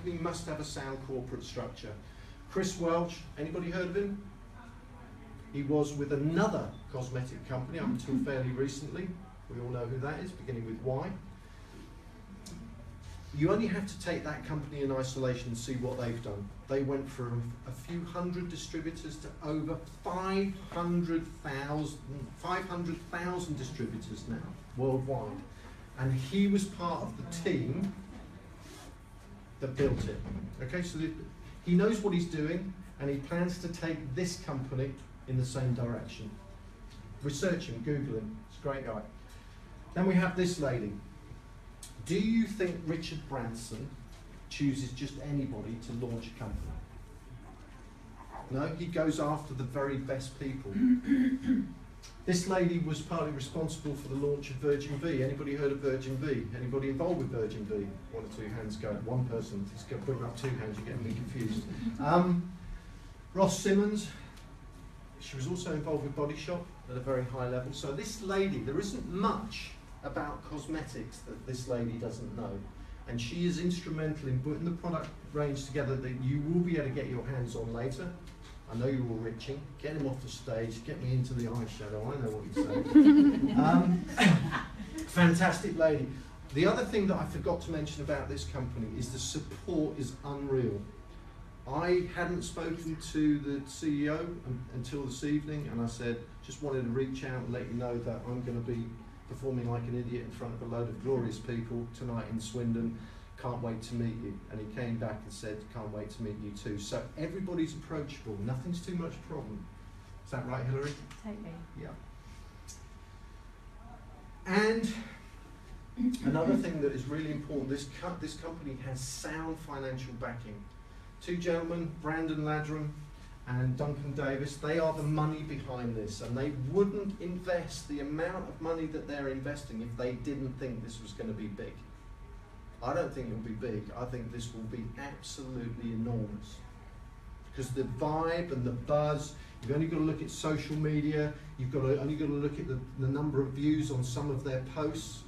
company must have a sound corporate structure. Chris Welch, anybody heard of him? He was with another cosmetic company up until fairly recently. We all know who that is, beginning with Y. You only have to take that company in isolation and see what they've done. They went from a few hundred distributors to over 500,000 distributors now, worldwide. And he was part of the team that built it. Okay, so he knows what he's doing, and he plans to take this company in the same direction. Research him, Google him, he's a great guy. Then we have this lady. Do you think Richard Branson chooses just anybody to launch a company? No, he goes after the very best people. This lady was partly responsible for the launch of Virgin V. Anybody heard of Virgin V? Anybody involved with Virgin V? One or two hands go. One person. He's putting up two hands, you're getting me confused. Ross Simmons, she was also involved with Body Shop at a very high level. So this lady, there isn't much about cosmetics that this lady doesn't know. And she is instrumental in putting the product range together that you will be able to get your hands on later. I know you're all itching. Get him off the stage, get me into the eyeshadow, I know what you're saying. Fantastic lady. The other thing that I forgot to mention about this company is the support is unreal. I hadn't spoken to the CEO until this evening, and I said, just wanted to reach out and let you know that I'm going to be performing like an idiot in front of a load of glorious people tonight in Swindom. Can't wait to meet you. And he came back and said, can't wait to meet you too. So everybody's approachable, nothing's too much problem. Is that right, Hilary? Totally. Yeah. And another thing that is really important, this company has sound financial backing. Two gentlemen, Brandon Ladram and Duncan Davis, they are the money behind this, and they wouldn't invest the amount of money that they're investing if they didn't think this was going to be big. I don't think it'll be big. I think this will be absolutely enormous. Because the vibe and the buzz, you've only got to look at social media, you've only got to look at the number of views on some of their posts.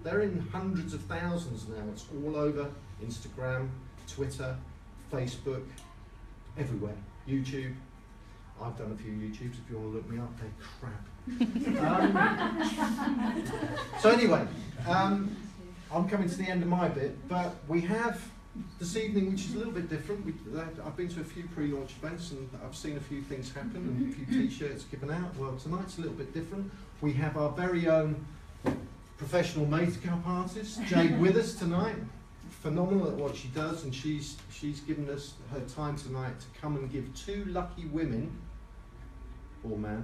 They're in hundreds of thousands now. It's all over Instagram, Twitter, Facebook, everywhere. YouTube. I've done a few YouTubes if you want to look me up. They're crap. So anyway, I'm coming to the end of my bit, but we have this evening, which is a little bit different. I've been to a few pre-launch events and I've seen a few things happen and a few t-shirts given out. Well, tonight's a little bit different. We have our very own professional makeup artist, Jade, with us tonight. Phenomenal at what she does, and she's given us her time tonight to come and give two lucky women, or man,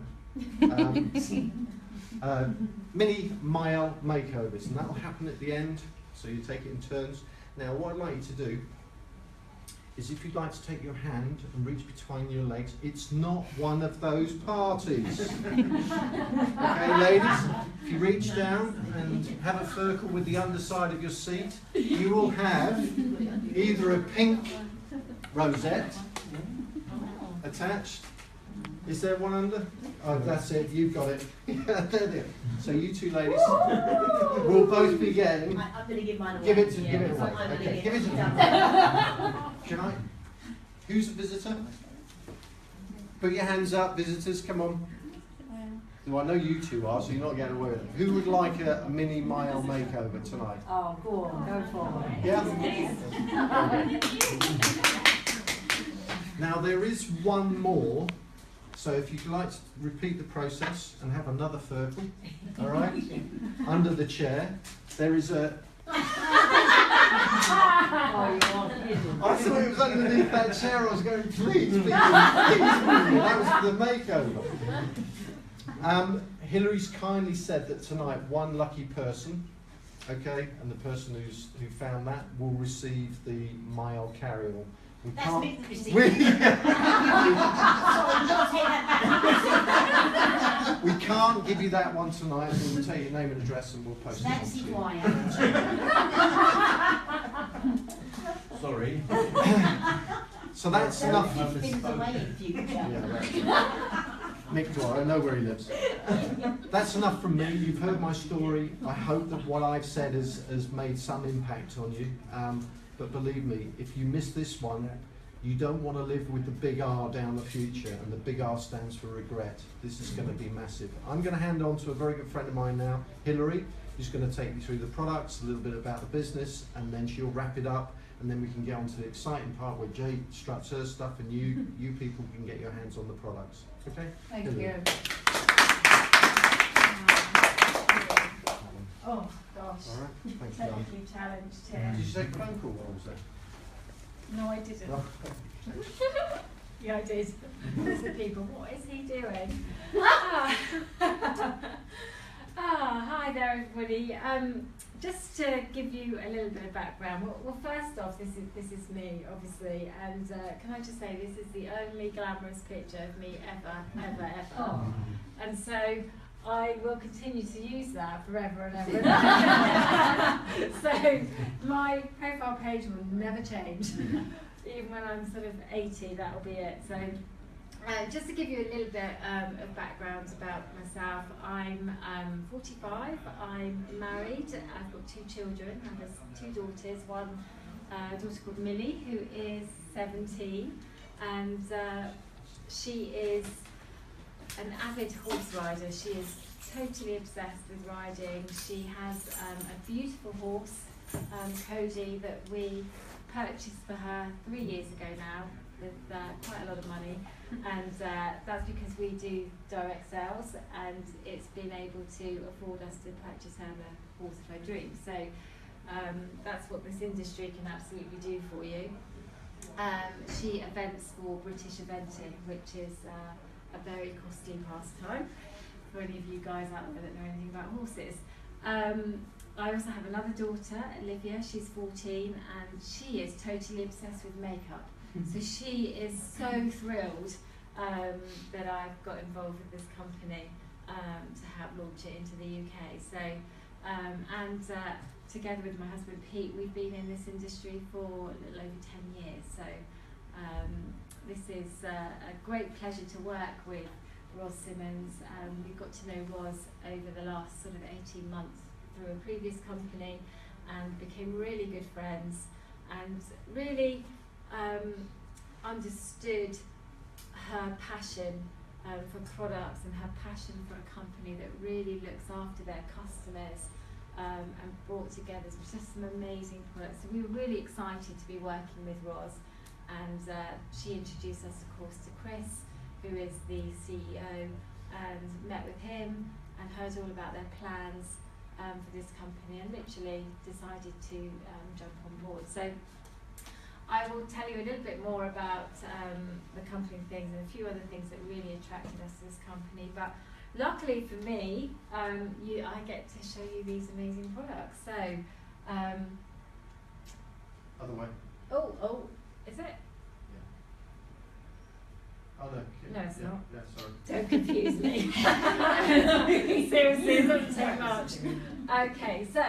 mini Maelle makeovers, and that will happen at the end, so you take it in turns. Now what I'd like you to do is, if you'd like to take your hand and reach between your legs, it's not one of those parties. Okay, ladies, if you reach down and have a circle with the underside of your seat, you will have either a pink rosette attached. Is there one under? Oh, that's it, you've got it. There. So you two ladies will both be getting. I'm going to give mine away. Give it away. Okay, give it to them. Can I? Who's a visitor? Put your hands up, visitors, come on. Well, I know you two are, so you're not getting away with it. Who would like a mini Maelle makeover tonight? Oh, go on, go for it. Yeah? Now, there is one more. So if you'd like to repeat the process and have another circle, all right, under the chair, there is a... I thought it was underneath that chair. I was going, please, that was the makeover. Hillary's kindly said that tonight one lucky person, okay, and the person who found that will receive the Maelle carry-all. We can't give you that one tonight, so we'll take your name and address and we'll post it on to you. Sorry. So that's enough. Mick Dwyer, I know where he lives. That's enough from me. You've heard my story. I hope that what I've said has made some impact on you. But believe me, if you miss this one, you don't want to live with the big R down the future, and the big R stands for regret. This is going to be massive. I'm going to hand on to a very good friend of mine now, Hilary, who's going to take you through the products, a little bit about the business, and then she'll wrap it up, and then we can get on to the exciting part where Jay struts her stuff and you people can get your hands on the products. Okay? Thank Hilary. you. Oh gosh. All right. Thanks, John. Technically challenged here. Did you take a phone call while I was there? No, I didn't. No. Yeah, I did. There's the people. What is he doing? Hi there, everybody. Just to give you a little bit of background. Well, first off, this is me, obviously, and can I just say this is the only glamorous picture of me ever. Oh. And so I will continue to use that forever and ever and ever. So my profile page will never change. Even when I'm sort of 80, that'll be it. So just to give you a little bit of background about myself, I'm 45, I'm married, I've got 2 children, I have 2 daughters, one daughter called Millie, who is 17, and she is an avid horse rider. She is totally obsessed with riding. She has a beautiful horse, Cody, that we purchased for her 3 years ago now with quite a lot of money, and that's because we do direct sales, and it's been able to afford us to purchase her the horse of her dreams. So that's what this industry can absolutely do for you. She events for British Eventing, which is a very costly pastime for any of you guys out there that know anything about horses. I also have another daughter, Olivia. She's 14, and she is totally obsessed with makeup. So she is so thrilled that I've got involved with this company to help launch it into the UK. So, together with my husband Pete, we've been in this industry for a little over 10 years. So this is a great pleasure to work with Ros Simmons. We got to know Ros over the last sort of 18 months through a previous company, and became really good friends, and really understood her passion for products and her passion for a company that really looks after their customers, and brought together just some amazing products. So we were really excited to be working with Ros, and she introduced us, of course, to Chris, who is the CEO, and met with him and heard all about their plans for this company, and literally decided to jump on board. So I will tell you a little bit more about the company and things, and a few other things that really attracted us to this company. But luckily for me, I get to show you these amazing products. So, Other way. oh, is it? Oh no. No, it's not. Yeah, sorry. Don't confuse me. Seriously, it doesn't take much. Okay, so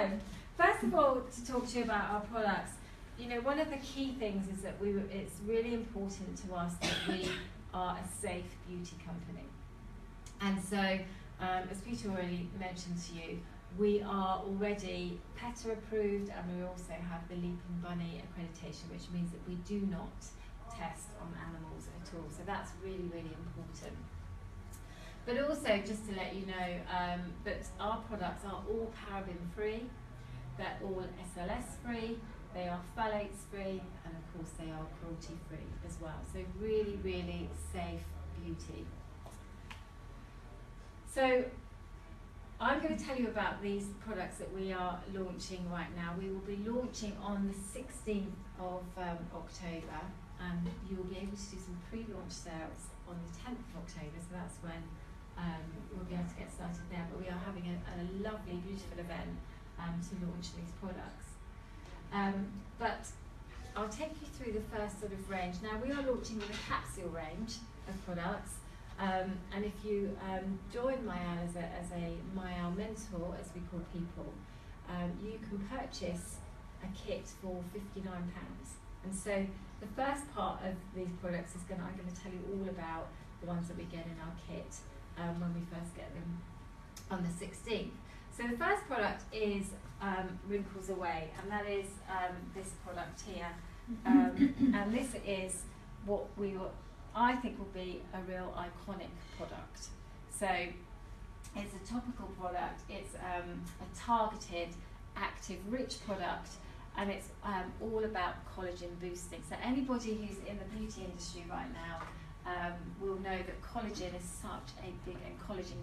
first of all, to talk to you about our products, you know, one of the key things is that it's really important to us that we are a safe beauty company. And so, as Peter already mentioned to you, we are already PETA approved, and we also have the Leaping Bunny accreditation, which means that we do not test on animals at all. So that's really, really important. But also, just to let you know, that our products are all paraben free, they're all SLS free, they are phthalates free, and of course they are cruelty free as well. So really, really safe beauty. So I'm going to tell you about these products that we are launching right now. We will be launching on the 16th of October, and you will be able to do some pre-launch sales on the 10th of October, so that's when we'll be able to get started there. But we are having a lovely, beautiful event to launch these products. But I'll take you through the first sort of range. Now, we are launching with a capsule range of products. And if you join Maelle as a Maelle mentor, as we call people, you can purchase a kit for £59. And so the first part of these products is I'm going to tell you all about the ones that we get in our kit when we first get them on the 16th. So the first product is Wrinkles Away, and that is this product here. And this is what I think will be a real iconic product. So it's a topical product, it's a targeted, active, rich product, and it's all about collagen boosting. So anybody who's in the beauty industry right now will know that collagen is such a big, and collagen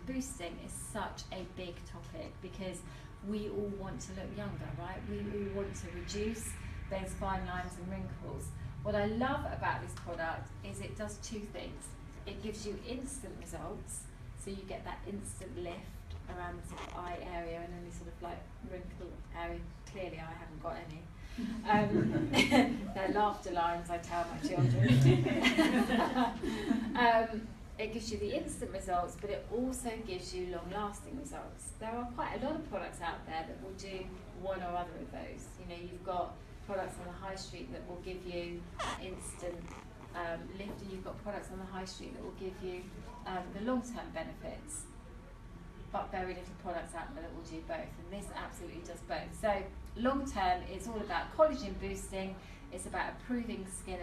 boosting is such a big topic, because we all want to look younger, right? We all want to reduce those fine lines and wrinkles. What I love about this product is it does two things. It gives you instant results, so you get that instant lift around the sort of eye area and any sort of like wrinkle area. Clearly I haven't got any. They're laughter lines, I tell my children. It gives you the instant results, but it also gives you long-lasting results. There are quite a lot of products out there that will do one or other of those. You know, you've got products on the high street that will give you instant lift, and you've got products on the high street that will give you the long-term benefits, but very little products out there that will do both, and this absolutely does both. So long-term, it's all about collagen boosting, it's about improving skin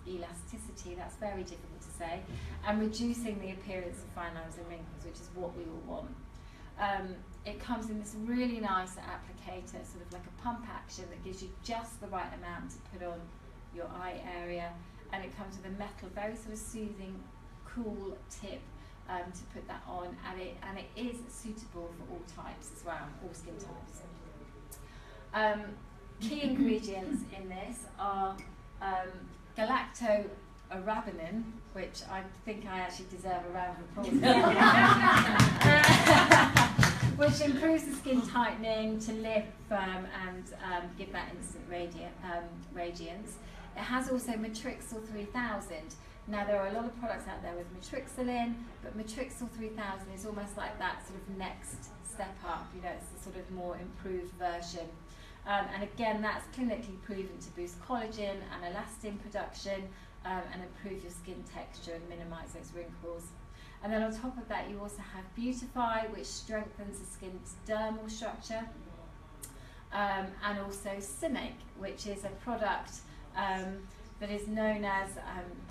elasticity, that's very difficult to say, and reducing the appearance of fine lines and wrinkles, which is what we all want. It comes in this really nice applicator, sort of like a pump action that gives you just the right amount to put on your eye area, and it comes with a metal, very sort of soothing, cool tip to put that on, and it is suitable for all types as well, all skin types. Key ingredients in this are galacto-arabinin, which I think I actually deserve a round of applause, which improves the skin tightening, to lift, firm, and give that instant radiance. It has also Matrixyl 3000. Now there are a lot of products out there with Matrixyl in, but Matrixyl 3000 is almost like that sort of next step up, you know, it's the sort of more improved version. And again, that's clinically proven to boost collagen and elastin production and improve your skin texture and minimise those wrinkles. And then on top of that, you also have Beautify, which strengthens the skin's dermal structure, and also Cynic, which is a product that is known as,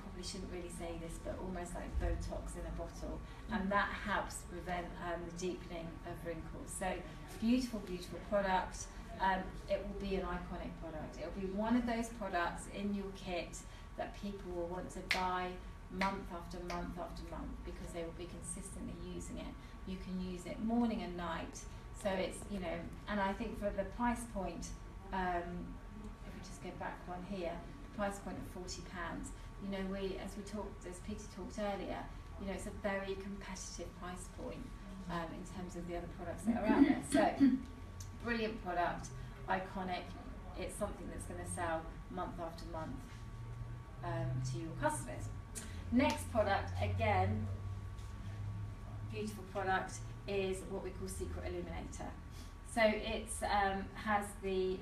probably shouldn't really say this, but almost like Botox in a bottle, and that helps prevent the deepening of wrinkles. So beautiful, beautiful product. It will be an iconic product. It will be one of those products in your kit that people will want to buy month after month after month, because they will be consistently using it. You can use it morning and night. So it's, you know, and I think for the price point, if we just go back one here, the price point of £40, you know, as Peter talked earlier, you know, it's a very competitive price point in terms of the other products that are out there. So, brilliant product, iconic. It's something that's going to sell month after month to your customers. Next product, again, beautiful product, is what we call Secret Illuminator. So it's has the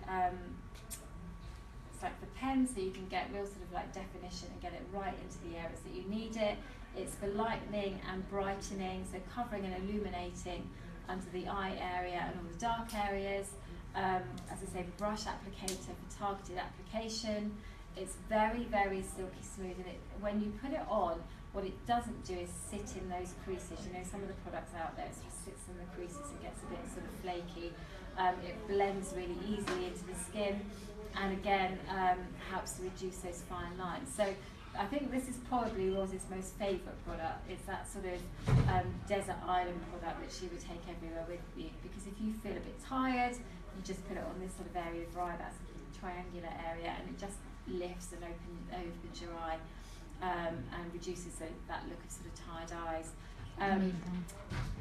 it's like the pen, so you can get real sort of like definition and get it right into the areas that you need it. It's for lightening and brightening, so covering and illuminating under the eye area and all the dark areas. As I say, brush applicator for targeted application. It's very, very silky smooth, and when you put it on, what it doesn't do is sit in those creases. You know, some of the products out there, it sort of sits in the creases and gets a bit sort of flaky. It blends really easily into the skin, and again, helps to reduce those fine lines. So I think this is probably Rose's most favourite product. It's that sort of desert island product that she would take everywhere with you, because if you feel a bit tired, you just put it on this sort of area of eye, that sort of triangular area, and it just lifts and opens your eye and reduces that look of sort of tired eyes.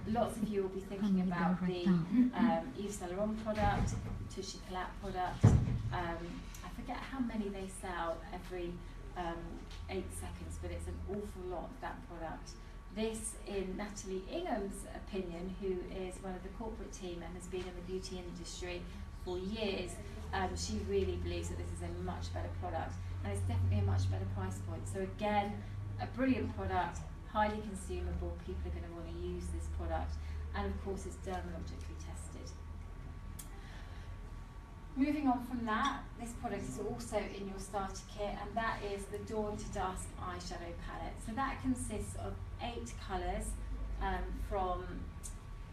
Lots of you will be thinking about the Yves Saint Laurent product, Touche Éclat product. I forget how many they sell every 8 seconds, but it's an awful lot, that product. This, in Natalie Ingham's opinion, who is one of the corporate team and has been in the beauty industry for years, she really believes that this is a much better product, and it's definitely a much better price point. So again, a brilliant product, highly consumable. People are going to want to use this product, and of course it's dermatologically tested. Moving on from that, this product is also in your starter kit, and that is the Dawn to Dusk eyeshadow palette. So that consists of 8 colours, from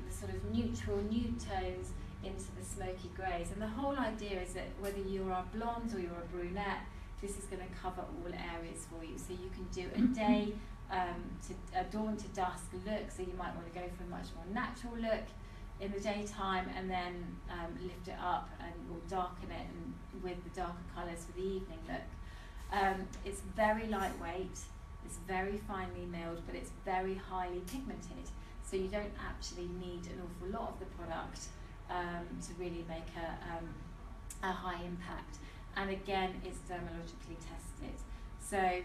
the sort of neutral nude tones into the smoky greys. And the whole idea is that whether you're a blonde or you're a brunette, this is going to cover all areas for you. So you can do a day a dawn to dusk look, so you might want to go for a much more natural look in the daytime, and then lift it up and or darken it and with the darker colours for the evening look. It's very lightweight, it's very finely milled, but it's very highly pigmented, so you don't actually need an awful lot of the product to really make a high impact. And again, it's dermatologically tested. So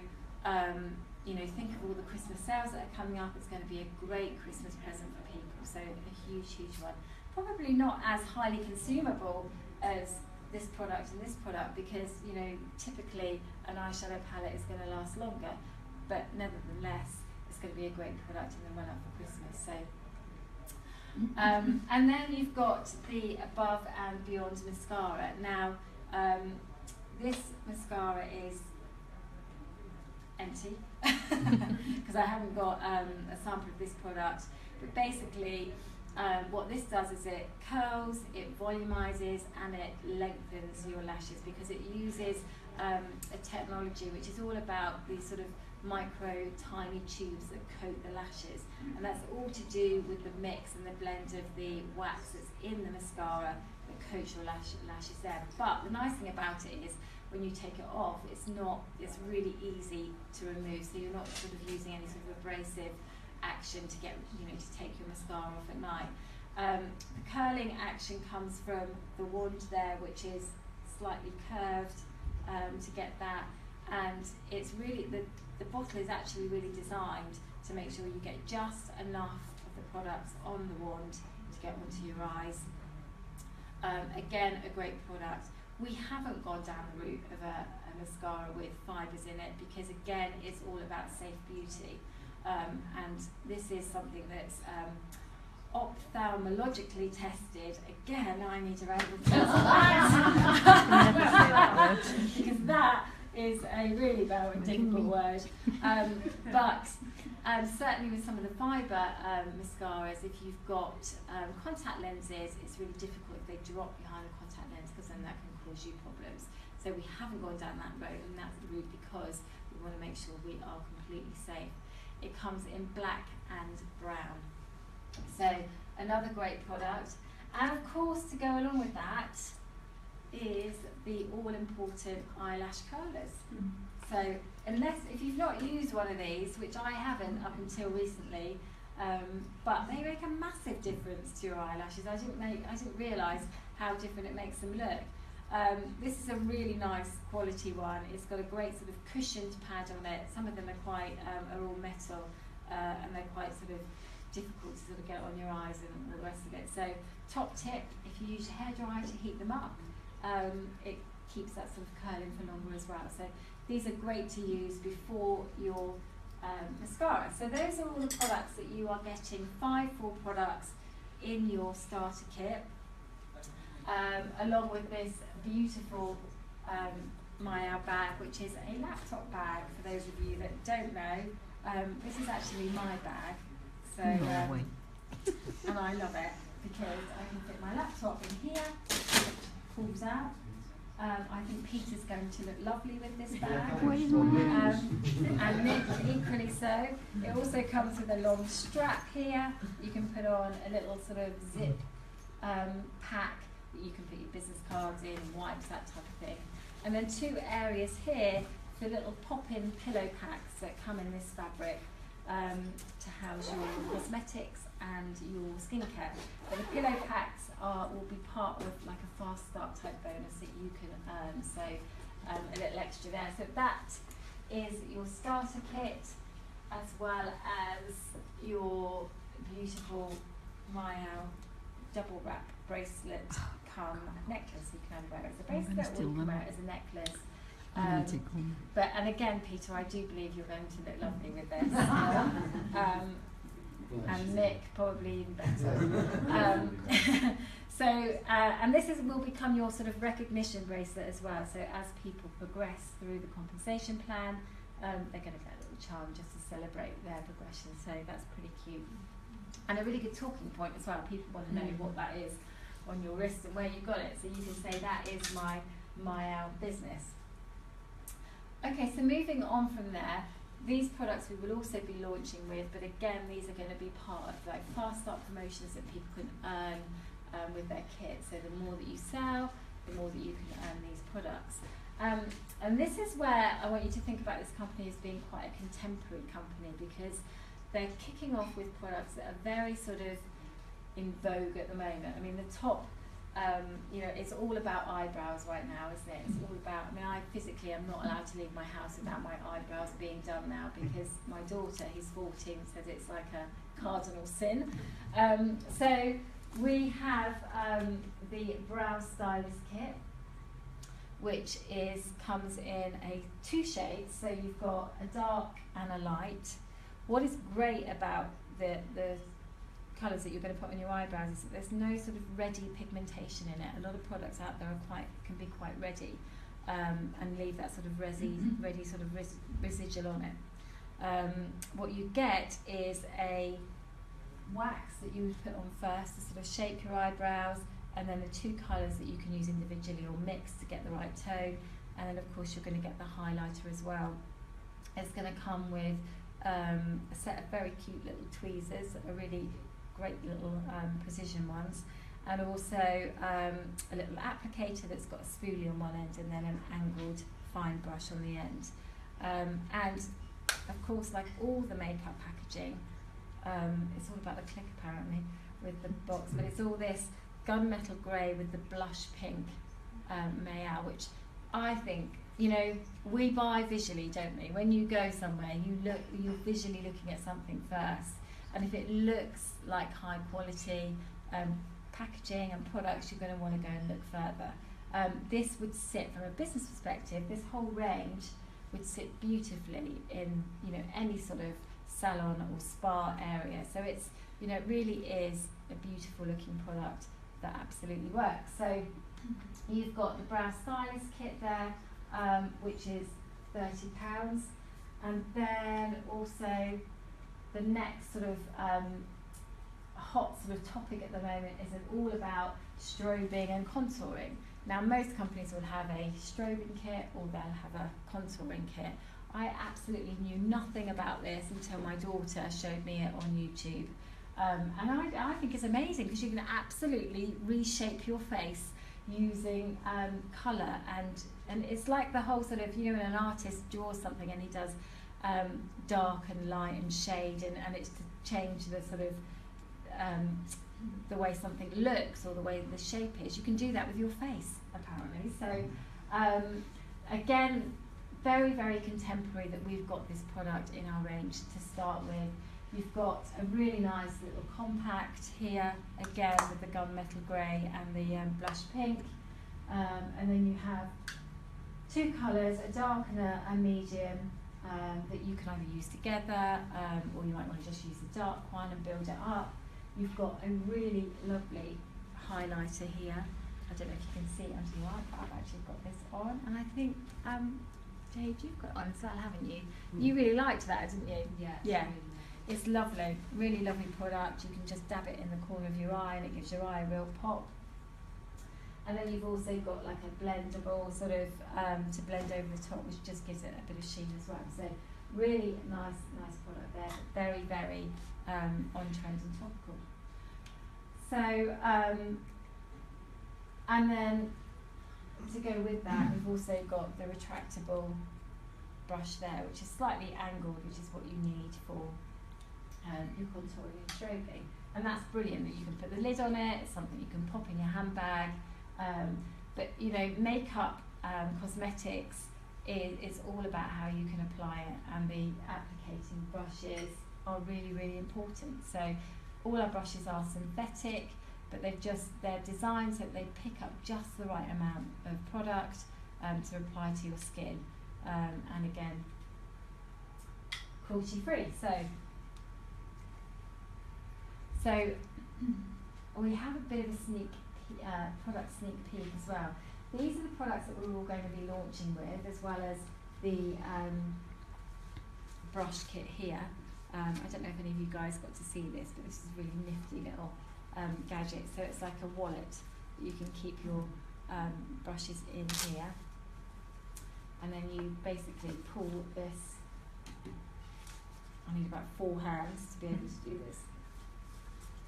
you know, think of all the Christmas sales that are coming up. It's going to be a great Christmas present for people, so a huge one. Probably not as highly consumable as this product and this product, because, you know, typically an eyeshadow palette is going to last longer, but nevertheless it's going to be a great product in the run up for Christmas. So and then you've got the Above and Beyond mascara. Now this mascara is empty because I haven't got a sample of this product, but basically what this does is it curls, it volumizes, and it lengthens your lashes, because it uses a technology which is all about these sort of micro tiny tubes that coat the lashes, and that's all to do with the mix and the blend of the wax that's in the mascara that coats your lashes there. But the nice thing about it is when you take it off, it's really easy to remove, so you're not sort of using any sort of abrasive action to get, you know, to take your mascara off at night. The curling action comes from the wand there, which is slightly curved to get that, and it's really, the bottle is actually really designed to make sure you get just enough of the products on the wand to get onto your eyes. Again, a great product. We haven't gone down the route of a mascara with fibres in it, because again, it's all about safe beauty. And this is something that's ophthalmologically tested. Again, I need to round of applause for that, because that is a really very difficult word. But certainly with some of the fibre mascaras, if you've got contact lenses, it's really difficult if they drop behind the contact lens, because then that can cause you problems. So we haven't gone down that road, and that's the route because we want to make sure we are completely safe. It comes in black and brown. So another great product. And of course, to go along with that is the all-important eyelash curlers. So if you've not used one of these, which I haven't up until recently, but they make a massive difference to your eyelashes. I didn't realise how different it makes them look. This is a really nice quality one. It's got a great sort of cushioned pad on it. Some of them are are all metal, and they're quite sort of difficult to sort of get on your eyes and all the rest of it. So top tip, if you use your hairdryer to heat them up, it keeps that sort of curling for longer as well. So these are great to use before your mascara. So those are all the products that you are getting, 5 full products in your starter kit, along with this beautiful Maelle bag, which is a laptop bag for those of you that don't know. This is actually my bag, so and I love it because I can fit my laptop in here, pulls out. I think Peter's going to look lovely with this bag, and Nick equally so. It also comes with a long strap here. You can put on a little sort of zip pack that you can put your business cards in, wipes, that type of thing. And then 2 areas here for little pop-in pillow packs that come in this fabric to house your cosmetics and your skincare. But the pillow packs will be part of like a fast start type bonus that you can earn, so a little extra there. So that is your starter kit, as well as your beautiful Maelle double wrap bracelet come necklace. You can wear it as a bracelet, or you can wear it as a necklace. And again, Peter, I do believe you're going to look lovely with this. and Mick probably even better. And this will become your sort of recognition bracelet as well. So as people progress through the compensation plan, they're going to get a little charm just to celebrate their progression. So that's pretty cute. And a really good talking point as well. People want to know what that is on your wrist and where you got it. So you can say that is my Maelle business. Okay, so moving on from there, these products we will also be launching with, but again, these are going to be part of like fast start promotions that people can earn with their kit. So the more that you sell, the more that you can earn these products. And this is where I want you to think about this company as being quite a contemporary company, because they're kicking off with products that are very sort of in vogue at the moment. I mean, the top, it's all about eyebrows right now, isn't it? It's all about, I mean, I physically am not allowed to leave my house without my eyebrows being done now, because my daughter, who's 14, says it's like a cardinal sin. So we have the Brow Stylist Kit, which comes in two shades. So you've got a dark and a light. What is great about the colours that you're going to put on your eyebrows is that there's no sort of ready pigmentation in it. A lot of products out there can be quite ready and leave that sort of ready sort of residual on it. What you get is a wax that you would put on first to sort of shape your eyebrows, and then the two colours that you can use individually or mix to get the right tone, and then of course you're going to get the highlighter as well. It's going to come with a set of very cute little tweezers, a really great little precision ones, and also a little applicator that's got a spoolie on one end and then an angled fine brush on the end. And of course, like all the makeup packaging, it's all about the click apparently with the box, but it's all this gunmetal grey with the blush pink Maelle, which I think, we buy visually, don't we? When you go somewhere, you're visually looking at something first, and if it looks like high quality packaging and products, you're going to want to go and look further. This would sit, from a business perspective, this whole range would sit beautifully in any sort of salon or spa area. So it's it really is a beautiful looking product that absolutely works. So you've got the Brow Stylist Kit there, which is £30, and then also the next sort of hot sort of topic at the moment is all about strobing and contouring. Now, most companies will have a strobing kit or they'll have a contouring kit. I absolutely knew nothing about this until my daughter showed me it on YouTube. And I think it's amazing, because you can absolutely reshape your face using colour, and it's like the whole sort of, when an artist draws something and he does dark and light and shade, and it's to change the sort of the way something looks or the way the shape is. You can do that with your face, apparently. So again, very, very contemporary that we've got this product in our range to start with. You've got a really nice little compact here, again with the gunmetal grey and the blush pink, and then you have two colours, a dark and a medium, that you can either use together, or you might want to just use the dark one and build it up. You've got a really lovely highlighter here. I don't know if you can see it under your eye, but I've actually got this on, and I think Jade, you've got it on as well, haven't you? You really liked that, didn't you? Yeah. Yeah. It's lovely, really lovely product. You can just dab it in the corner of your eye and it gives your eye a real pop. And then you've also got like a blendable sort of to blend over the top, which just gives it a bit of sheen as well. So really nice product there, but very, very on trend and topical. So and then to go with that, we've also got the retractable brush there, which is slightly angled, which is what you need for your contouring and strobing. And that's brilliant that you can put the lid on it. It's something you can pop in your handbag. But makeup, cosmetics is all about how you can apply it, and the applicating brushes are really, really important. So all our brushes are synthetic, but they're designed so that they pick up just the right amount of product to apply to your skin, and again, cruelty free. So So we have a bit of a product sneak peek as well. These are the products that we're all going to be launching with, as well as the brush kit here. I don't know if any of you guys got to see this, but this is a really nifty little gadget. So it's like a wallet that you can keep your brushes in here, and then you basically pull this. I need about 4 hands to be able to do this.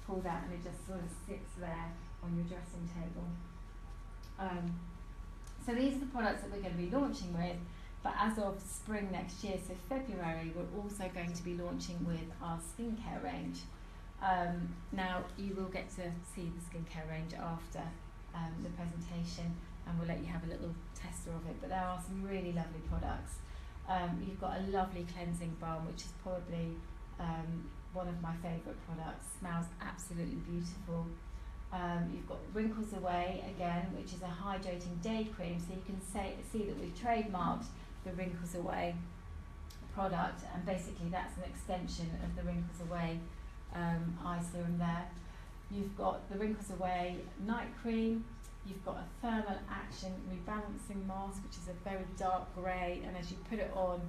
Pull that and it just sort of sits there on your dressing table. So these are the products that we're going to be launching with, but as of spring next year, so February, we're also going to be launching with our skincare range. Now you will get to see the skincare range after the presentation, and we'll let you have a little tester of it, but there are some really lovely products. You've got a lovely cleansing balm, which is probably one of my favourite products. Smells absolutely beautiful. You've got Wrinkles Away again, which is a hydrating day cream, so you can see that we've trademarked the Wrinkles Away product, and basically that's an extension of the Wrinkles Away eye serum there. You've got the Wrinkles Away night cream. You've got a thermal action rebalancing mask, which is a very dark grey, and as you put it on,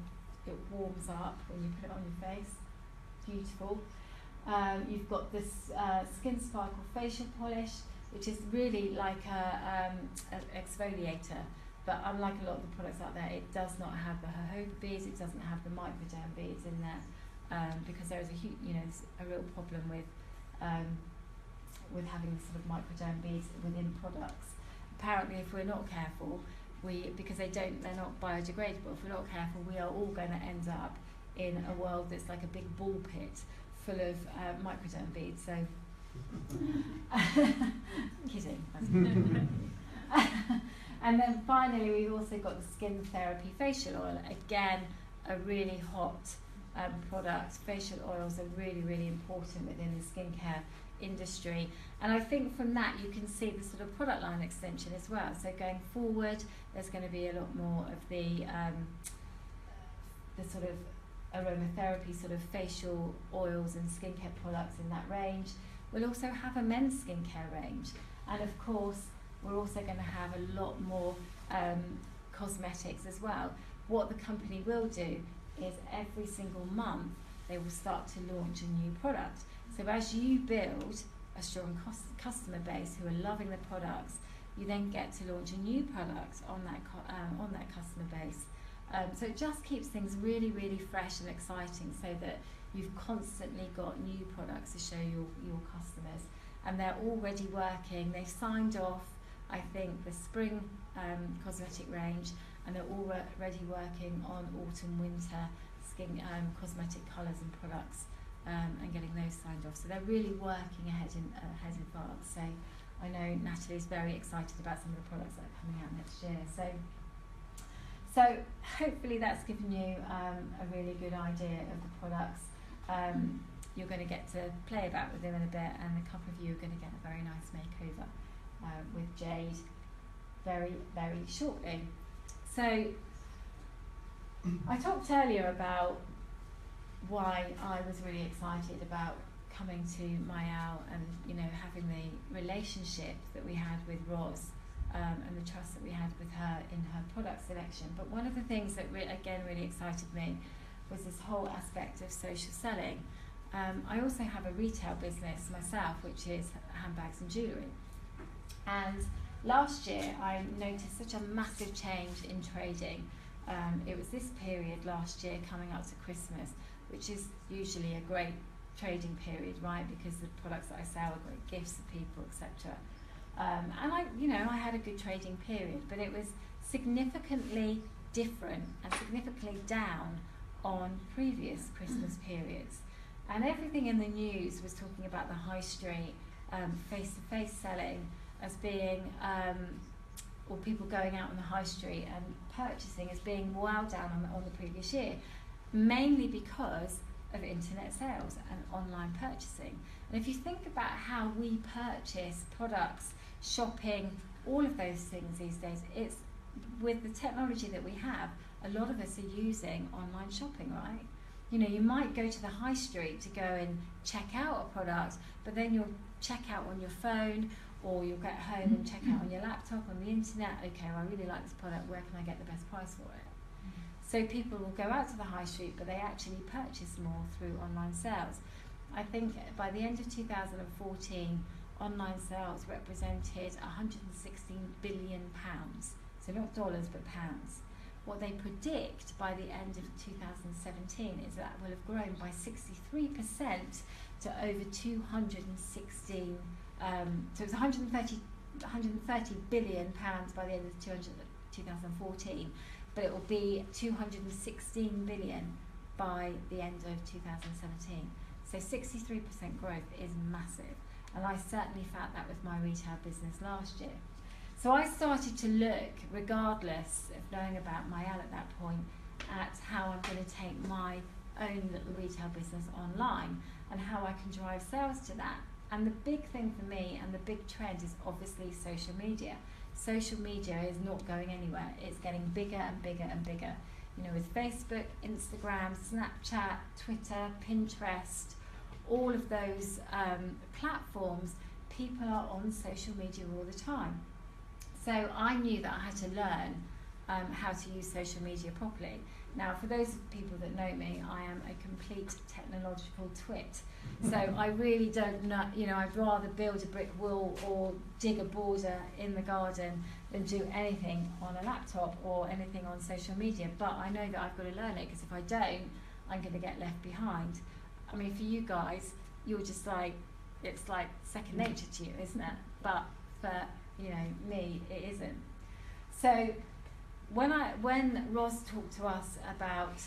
it warms up when you put it on your face. Beautiful. You've got this Skin Sparkle facial polish, which is really like an exfoliator, but unlike a lot of the products out there, it does not have the jojoba beads, it doesn't have the microderm beads in there, because there is a real problem with having sort of microderm beads within products. Apparently, if we're not careful, because they're not biodegradable, if we're not careful, we are all going to end up in a world that's like a big ball pit full of microderm beads. So, kidding. And then finally, we've also got the Skin Therapy Facial Oil. Again, a really hot product. Facial oils are really, really important within the skincare industry, and I think from that you can see the sort of product line extension as well. So going forward, there's going to be a lot more of the sort of aromatherapy sort of facial oils and skincare products in that range. We'll also have a men's skincare range, and of course we're also going to have a lot more cosmetics as well. What the company will do is every single month they will start to launch a new product. So as you build a strong customer base who are loving the products, you then get to launch a new product on that customer base. So it just keeps things really, really fresh and exciting, so that you've constantly got new products to show your customers. And they're already working. They've signed off, I think, the spring cosmetic range, and they're already working on autumn-winter skin cosmetic colours and products. And getting those signed off, so they're really working ahead in advance. So I know Natalie's very excited about some of the products that are coming out next year. So hopefully that's given you a really good idea of the products. You're going to get to play about with them in a bit, and a couple of you are going to get a very nice makeover with Jade very, very shortly. So I talked earlier about why I was really excited about coming to Maelle and having the relationship that we had with Roz, and the trust that we had with her in her product selection. But one of the things that really excited me was this whole aspect of social selling. I also have a retail business myself, which is handbags and jewellery. And last year I noticed such a massive change in trading. It was this period last year coming up to Christmas, which is usually a great trading period, right? Because the products that I sell are great gifts to people, etc. And I had a good trading period, but it was significantly different and significantly down on previous Christmas periods. And everything in the news was talking about the high street, face-to-face selling as being, or people going out on the high street and purchasing as being well down on the previous year, mainly because of internet sales and online purchasing. And if you think about how we purchase products, shopping, all of those things these days, it's with the technology that we have, a lot of us are using online shopping, right? You know, you might go to the high street to go and check out a product, but then you'll check out on your phone, or you'll get home and check out on your laptop, on the internet. Okay, well, I really like this product, where can I get the best price for it? So people will go out to the high street, but they actually purchase more through online sales. I think by the end of 2014, online sales represented 116 billion pounds. So not dollars, but pounds. What they predict by the end of 2017 is that will have grown by 63% to over 216. So it's 130 billion pounds by the end of 2014, but it will be 216 billion by the end of 2017. So 63% growth is massive, and I certainly felt that with my retail business last year. So I started to look, regardless of knowing about Maelle at that point, at how I'm going to take my own little retail business online and how I can drive sales to that. And the big thing for me, and the big trend, is obviously social media. Social media is not going anywhere. It's getting bigger and bigger and bigger. You know, with Facebook, Instagram, Snapchat, Twitter, Pinterest, all of those platforms, people are on social media all the time. So I knew that I had to learn how to use social media properly. Now, for those people that know me, I am a complete technological twit. So I really don't know, you know, I'd rather build a brick wall or dig a border in the garden than do anything on a laptop or anything on social media. But I know that I've got to learn it, because if I don't, I'm going to get left behind. I mean, for you guys, you're just like, it's like second nature to you, isn't it? But for, you know, me, it isn't. So when Roz talked to us about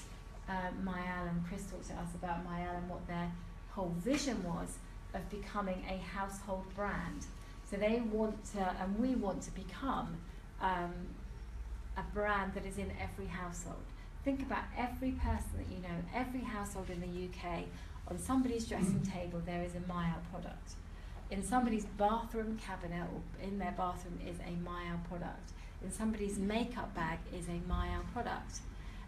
Maelle, and Chris talked to us about Maelle and what their whole vision was of becoming a household brand. So they want to, and we want to become a brand that is in every household. Think about every person that you know, every household in the UK, on somebody's dressing table there is a Maelle product. In somebody's bathroom cabinet or in their bathroom is a Maelle product. In somebody's makeup bag is a Maelle product.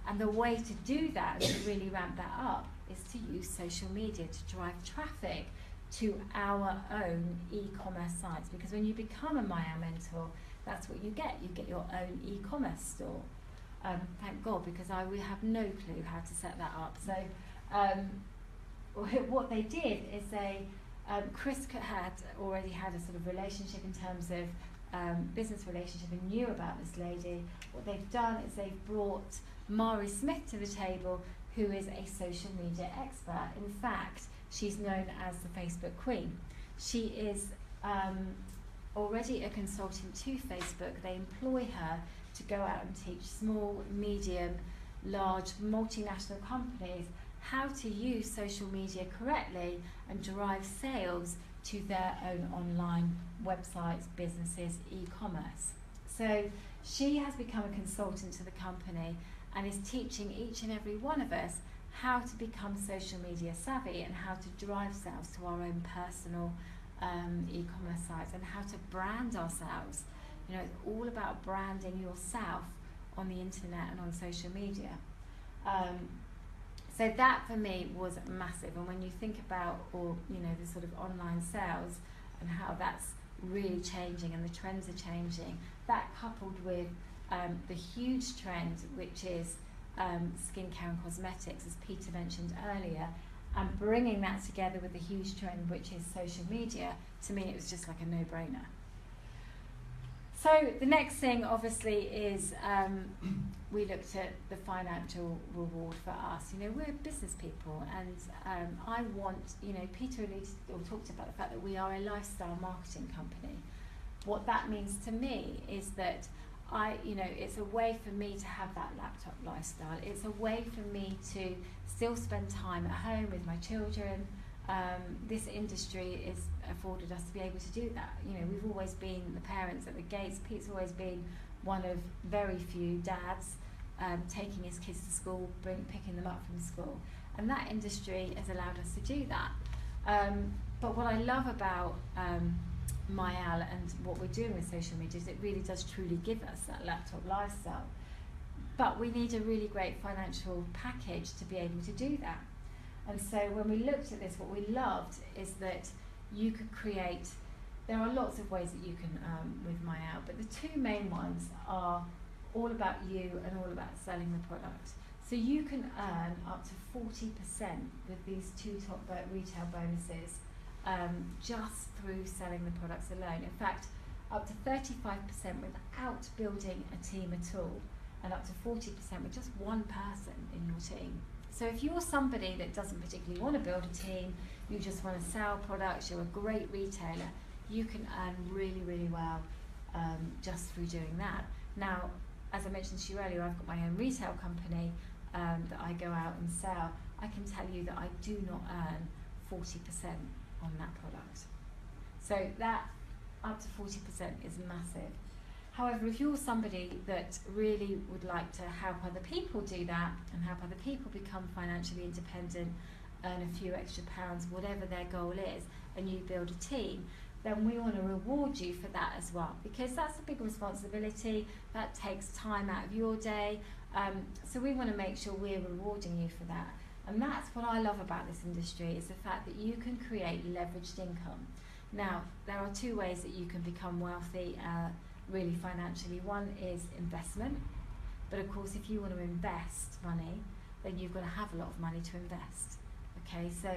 And the way to do that, to really ramp that up, is to use social media to drive traffic to our own e-commerce sites. Because when you become a Maelle mentor, that's what you get. You get your own e-commerce store. Thank God, because we have no clue how to set that up. So what they did is Chris had already had a sort of relationship in terms of business relationship, and knew about this lady. What they've done is they've brought Mari Smith to the table, who is a social media expert. In fact, she's known as the Facebook Queen. She is already a consultant to Facebook. They employ her to go out and teach small, medium, large, multinational companies how to use social media correctly and drive sales to their own online websites, businesses, e-commerce. So she has become a consultant to the company and is teaching each and every one of us how to become social media savvy and how to drive sales to our own personal e-commerce sites, and how to brand ourselves. You know, it's all about branding yourself on the internet and on social media. So that for me was massive. And when you think about, or you know, the sort of online sales and how that's really changing and the trends are changing, that coupled with the huge trend, which is skincare and cosmetics, as Peter mentioned earlier, and bringing that together with the huge trend, which is social media, to me it was just like a no-brainer. So the next thing obviously is we looked at the financial reward for us. You know, we're business people, and I want, you know, Peter alluded or talked about the fact that we are a lifestyle marketing company. What that means to me is that you know, it's a way for me to have that laptop lifestyle. It's a way for me to still spend time at home with my children. This industry has afforded us to be able to do that. You know, we've always been the parents at the gates. Pete's always been one of very few dads taking his kids to school, picking them up from school. And that industry has allowed us to do that. But what I love about Maelle and what we're doing with social media is it really does truly give us that laptop lifestyle. But we need a really great financial package to be able to do that. And so when we looked at this, what we loved is that you could create, there are lots of ways that you can with Maelle, but the two main ones are all about you and all about selling the product. So you can earn up to 40% with these two top retail bonuses just through selling the products alone. In fact, up to 35% without building a team at all, and up to 40% with just one person in your team. So if you're somebody that doesn't particularly want to build a team, you just want to sell products, you're a great retailer, you can earn really, really well just through doing that. Now, as I mentioned to you earlier, I've got my own retail company that I go out and sell. I can tell you that I do not earn 40% on that product. So that up to 40% is massive. However, if you're somebody that really would like to help other people do that and help other people become financially independent, earn a few extra pounds, whatever their goal is, and you build a team, then we want to reward you for that as well, because that's a big responsibility, that takes time out of your day, so we want to make sure we're rewarding you for that. And that's what I love about this industry, is the fact that you can create leveraged income. Now, there are two ways that you can become wealthy really financially. One is investment, but of course if you want to invest money, then you've got to have a lot of money to invest. Okay, so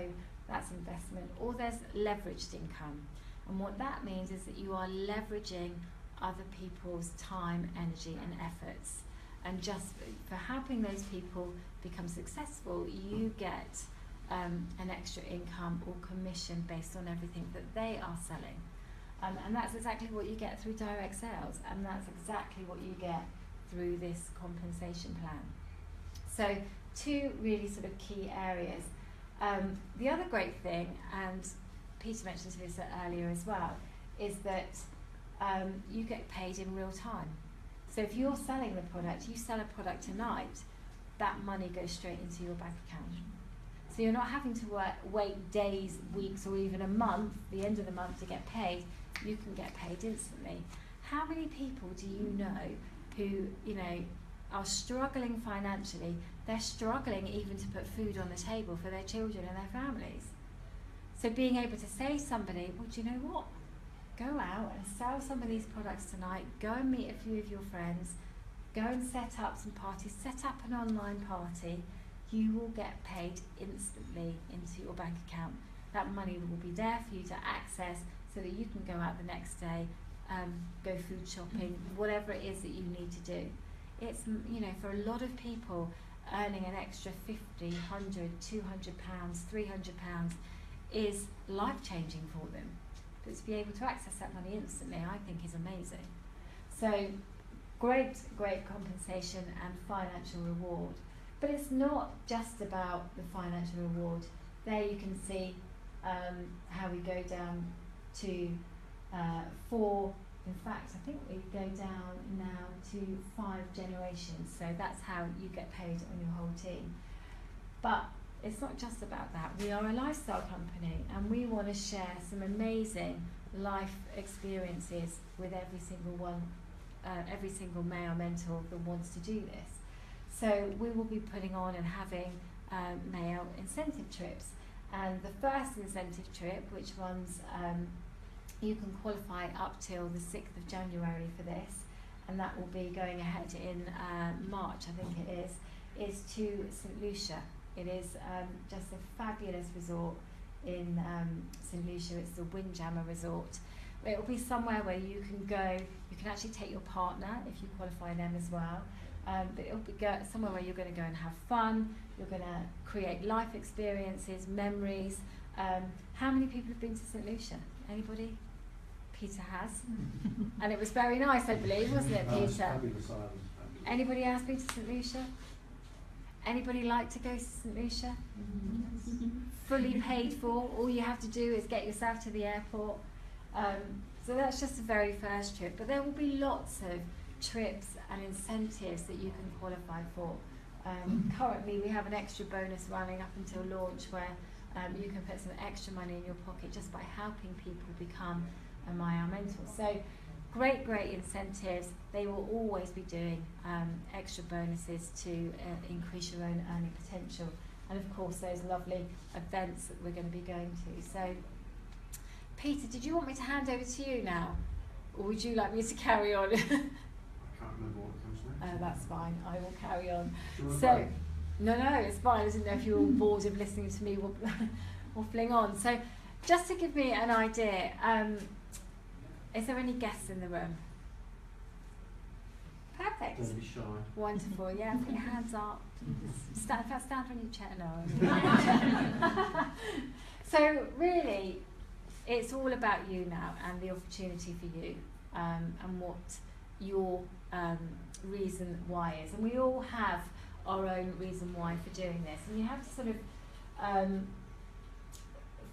that's investment. Or there's leveraged income, and what that means is that you are leveraging other people's time, energy and efforts, and just for helping those people become successful, you get an extra income or commission based on everything that they are selling. And that's exactly what you get through direct sales, and that's exactly what you get through this compensation plan. So two really sort of key areas. The other great thing, and Peter mentioned this earlier as well, is that you get paid in real time. So if you're selling the product, you sell a product tonight, that money goes straight into your bank account. So you're not having to wait days, weeks, or even a month, the end of the month, to get paid. You can get paid instantly. How many people do you know who, are struggling financially? They're struggling even to put food on the table for their children and their families. So being able to say to somebody, well, do you know what? Go out and sell some of these products tonight, go and meet a few of your friends, go and set up some parties, set up an online party, you will get paid instantly into your bank account. That money will be there for you to access so that you can go out the next day, go food shopping, whatever it is that you need to do. It's, for a lot of people, earning an extra 50, 100, 200 pounds, 300 pounds is life-changing for them. But to be able to access that money instantly, I think is amazing. So great compensation and financial reward. But it's not just about the financial reward. There you can see how we go down to 4, in fact, I think we go down now to 5 generations. So that's how you get paid on your whole team. But it's not just about that. We are a lifestyle company, and we want to share some amazing life experiences with every single one, every single Maelle mentor that wants to do this. So we will be putting on and having Maelle incentive trips. And the first incentive trip, which runs, you can qualify up till the 6th of January for this, and that will be going ahead in March, I think it is to St Lucia. It is just a fabulous resort in St Lucia. It's the Windjammer Resort. It will be somewhere where you can go, you can actually take your partner if you qualify them as well. But it'll be somewhere where you're going to go and have fun, you're going to create life experiences, memories. How many people have been to St Lucia? Anybody? Peter has. And it was very nice, I believe, wasn't it, Peter? Anybody else been to St Lucia? Anybody like to go to St Lucia? Fully paid for. All you have to do is get yourself to the airport. So that's just the very first trip. But there will be lots of trips and incentives that you can qualify for. Currently we have an extra bonus running up until launch where you can put some extra money in your pocket just by helping people become a Maelle mentor. So great incentives. They will always be doing extra bonuses to increase your own earning potential. And of course those lovely events that we're going to be going to. So Peter, did you want me to hand over to you now? Or would you like me to carry on? I can't remember what comes next. Oh, that's fine. I will carry on. Do you So, want no, it's fine. I didn't know if you were all bored of listening to me waffling on. So, just to give me an idea, is there any guests in the room? Perfect. Don't be shy. Wonderful. Yeah, put your hands up. Stand on your chair. No. So, really, it's all about you now and the opportunity for you, and what your reason why is. And we all have our own reason why for doing this. And you have to sort of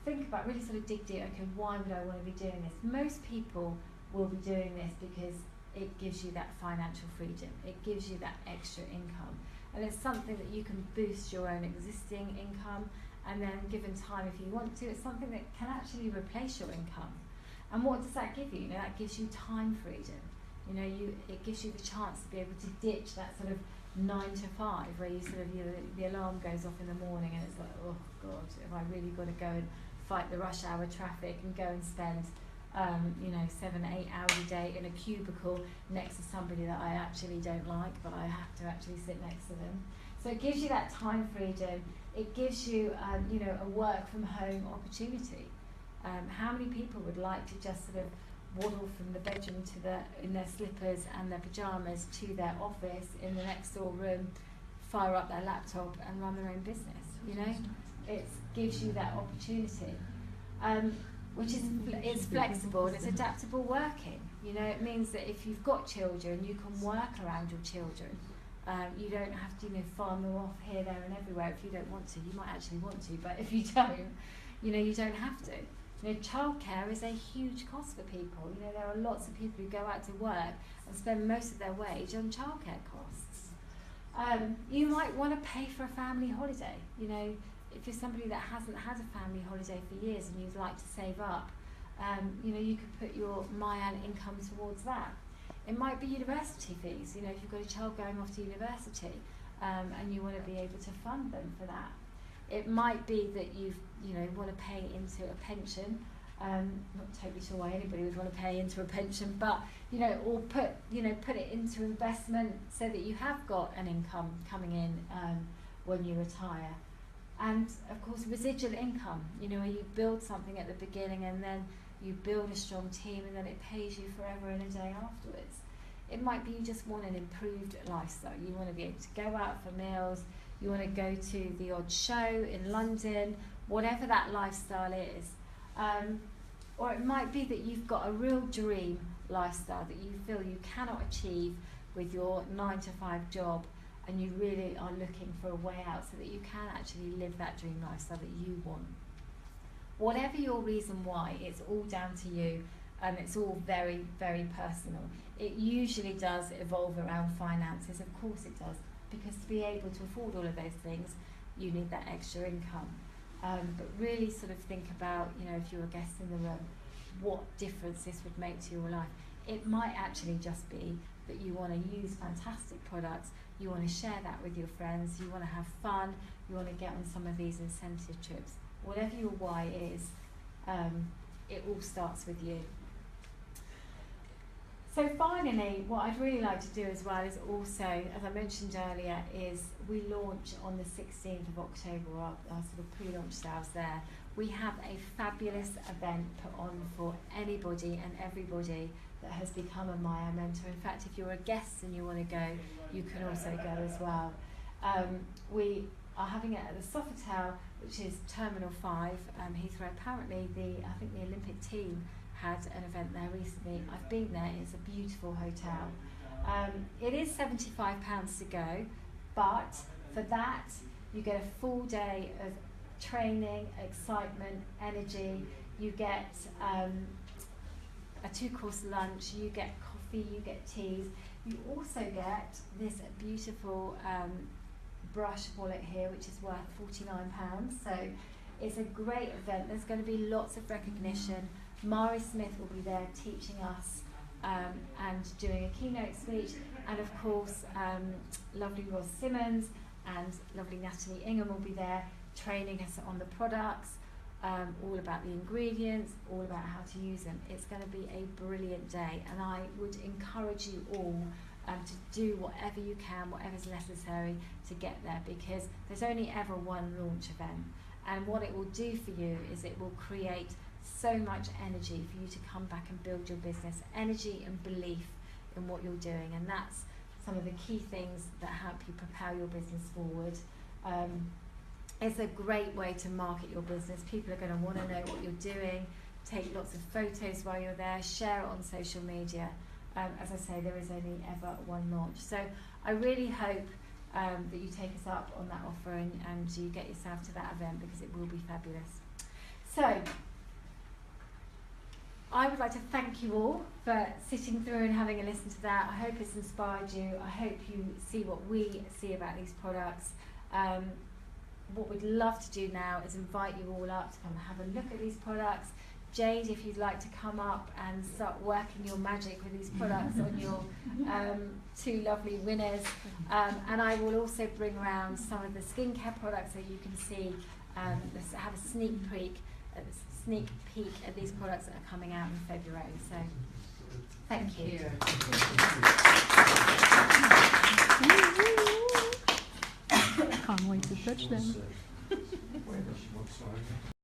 think about, really sort of dig deep, okay, why would I want to be doing this? Most people will be doing this because it gives you that financial freedom. It gives you that extra income. And it's something that you can boost your own existing income. And then given time, if you want to, it's something that can actually replace your income. And what does that give you? You know, that gives you time freedom. You know, it gives you the chance to be able to ditch that sort of 9 to 5 where you sort of, you know, the alarm goes off in the morning and it's like, oh God, have I really got to go and fight the rush hour traffic and go and spend, 7 8 hours a day in a cubicle next to somebody that I actually don't like, but I have to actually sit next to them. So it gives you that time freedom. It gives you, a work from home opportunity. How many people would like to just sort of waddle from the bedroom in their slippers and their pajamas to their office in the next door room, fire up their laptop and run their own business? You know, it gives you that opportunity, which is it's flexible and it's adaptable working. You know, it means that if you've got children, you can work around your children. You don't have to, farm them off here, there and everywhere if you don't want to. You might actually want to, but if you don't, you don't have to. Childcare is a huge cost for people. There are lots of people who go out to work and spend most of their wage on childcare costs. You might want to pay for a family holiday. If you're somebody that hasn't had a family holiday for years and you'd like to save up, you could put your Maelle income towards that. It might be university fees, if you've got a child going off to university and you want to be able to fund them for that. It might be that you want to pay into a pension. Not totally sure why anybody would want to pay into a pension, but or put it into investment so that you have got an income coming in when you retire. And of course, residual income. Where you build something at the beginning and then you build a strong team and then it pays you forever and a day afterwards. It might be you just want an improved lifestyle. You want to be able to go out for meals, you want to go to the odd show in London, whatever that lifestyle is. Or it might be that you've got a real dream lifestyle that you feel you cannot achieve with your 9 to 5 job, and you really are looking for a way out so that you can actually live that dream lifestyle that you want. Whatever your reason why, it's all down to you, and it's all very, very personal. It usually does evolve around finances, of course it does, because to be able to afford all of those things, you need that extra income. But really sort of think about, if you're a guest in the room, what difference this would make to your life. It might actually just be that you want to use fantastic products, you want to share that with your friends, you want to have fun, you want to get on some of these incentive trips. Whatever your why is, it all starts with you. So finally, what I'd really like to do as well is also, as I mentioned earlier, is we launch on the 16th of October, our sort of pre-launch sales there. We have a fabulous event put on for anybody and everybody that has become a Maelle mentor. In fact, if you're a guest and you want to go, you can also go as well. We are having it at the Sofitel, which is Terminal 5, Heathrow. Apparently, I think the Olympic team had an event there recently. I've been there, it's a beautiful hotel. It is £75 to go, but for that, you get a full day of training, excitement, energy. You get a 2-course lunch, you get coffee, you get teas. You also get this beautiful brush wallet here, which is worth £49. So it's a great event. There's going to be lots of recognition. Mari Smith will be there teaching us and doing a keynote speech, and of course lovely Ross Simmons and lovely Natalie Ingham will be there training us on the products, all about the ingredients, all about how to use them. It's going to be a brilliant day, and I would encourage you all to do whatever you can, whatever's necessary to get there, because there's only ever one launch event, and what it will do for you is it will create so much energy for you to come back and build your business, energy and belief in what you're doing, and that's some of the key things that help you propel your business forward. It's a great way to market your business. People are going to want to know what you're doing, take lots of photos while you're there, share it on social media. As I say, there is only ever one launch. So I really hope that you take us up on that offer and you get yourself to that event, because it will be fabulous. So I would like to thank you all for sitting through and having a listen to that. I hope it's inspired you. I hope you see what we see about these products. What we'd love to do now is invite you all up to come and have a look at these products. Jade, if you'd like to come up and start working your magic with these products on your two lovely winners. And I will also bring around some of the skincare products so you can see, have a sneak peek at these products that are coming out in February. So thank you. Can't wait to touch them.